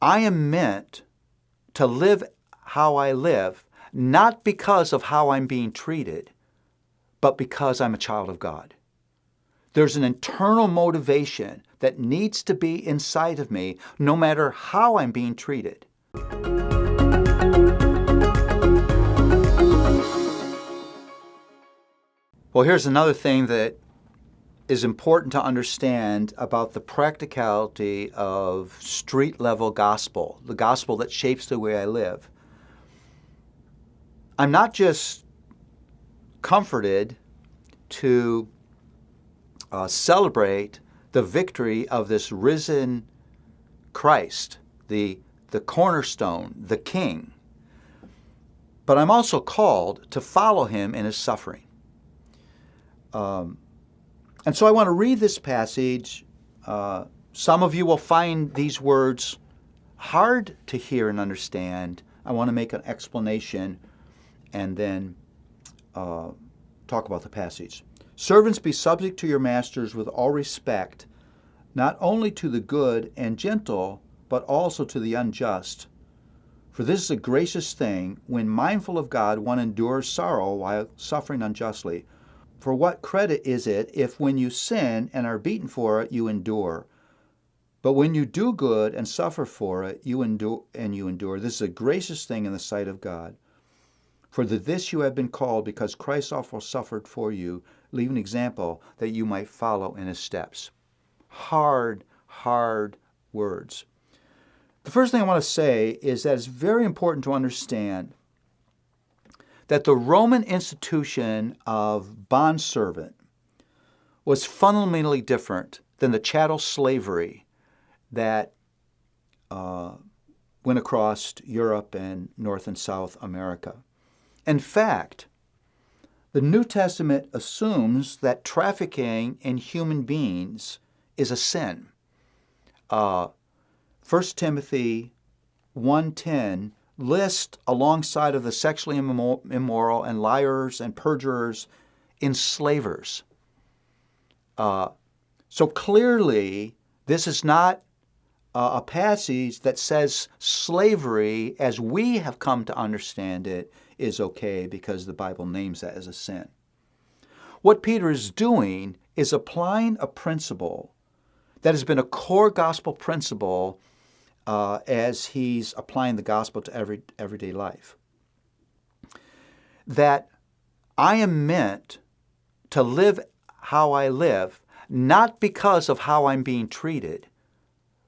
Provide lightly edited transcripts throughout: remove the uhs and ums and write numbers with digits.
I am meant to live how I live, not because of how I'm being treated, but because I'm a child of God. There's an internal motivation that needs to be inside of me, no matter how I'm being treated. Well, here's another thing that is important to understand about the practicality of street-level gospel, the gospel that shapes the way I live. I'm not just comforted to celebrate the victory of this risen Christ, the cornerstone, the King, but I'm also called to follow him in his suffering. And so I want to read this passage. Some of you will find these words hard to hear and understand. I want to make an explanation and then talk about the passage. Servants, be subject to your masters with all respect, not only to the good and gentle, but also to the unjust. For this is a gracious thing, when mindful of God, one endures sorrow while suffering unjustly. For what credit is it if when you sin and are beaten for it, you endure? But when you do good and suffer for it, you endure. This is a gracious thing in the sight of God. For to this you have been called, because Christ also suffered for you, leave an example that you might follow in his steps. Hard words. The first thing I want to say is that it's very important to understand that the Roman institution of bondservant was fundamentally different than the chattel slavery that went across Europe and North and South America. In fact, the New Testament assumes that trafficking in human beings is a sin. 1 Timothy 1:10 list alongside of the sexually immoral and liars and perjurers, enslavers. So clearly, this is not a passage that says slavery, as we have come to understand it, is okay because the Bible names that as a sin. What Peter is doing is applying a principle that has been a core gospel principle as he's applying the gospel to everyday life. That I am meant to live how I live, not because of how I'm being treated,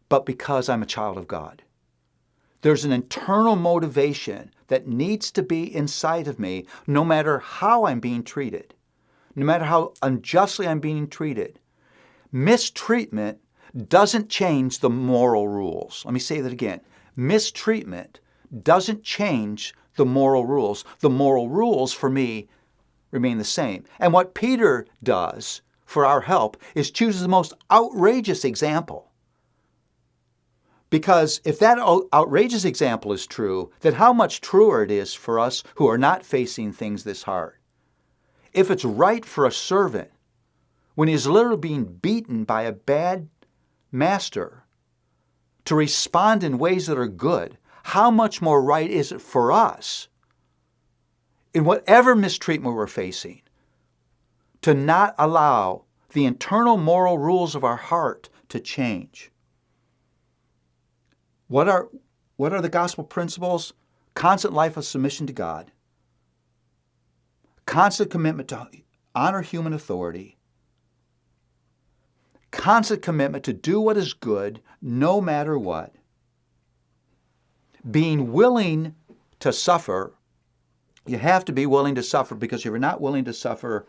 but because I'm a child of God. There's an internal motivation that needs to be inside of me, no matter how I'm being treated, no matter how unjustly I'm being treated. Mistreatment doesn't change the moral rules. Let me say that again. Mistreatment doesn't change the moral rules. The moral rules for me remain the same. And what Peter does for our help is chooses the most outrageous example. Because if that outrageous example is true, then how much truer it is for us who are not facing things this hard. If it's right for a servant, when he's literally being beaten by a bad master, to respond in ways that are good, how much more right is it for us, in whatever mistreatment we're facing, to not allow the internal moral rules of our heart to change? What are the gospel principles? Constant life of submission to God, constant commitment to honor human authority, constant commitment to do what is good no matter what, being willing to suffer. You have to be willing to suffer, because if you're not willing to suffer,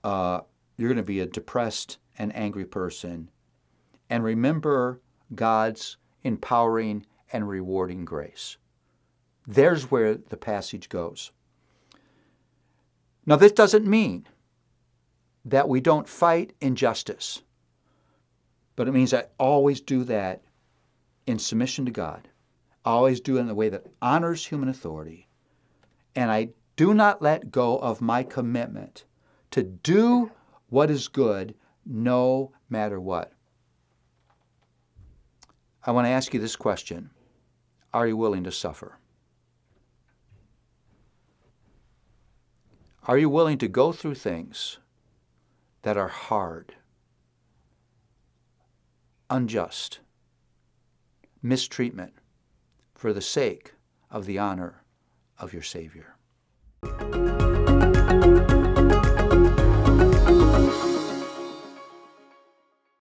you're going to be a depressed and angry person. And remember God's empowering and rewarding grace. There's where the passage goes. Now, this doesn't mean that we don't fight injustice, but it means I always do that in submission to God. I always do it in a way that honors human authority, and I do not let go of my commitment to do what is good no matter what. I want to ask you this question. are you willing to suffer? Are you willing to go through things that are hard, unjust, mistreatment for the sake of the honor of your Savior?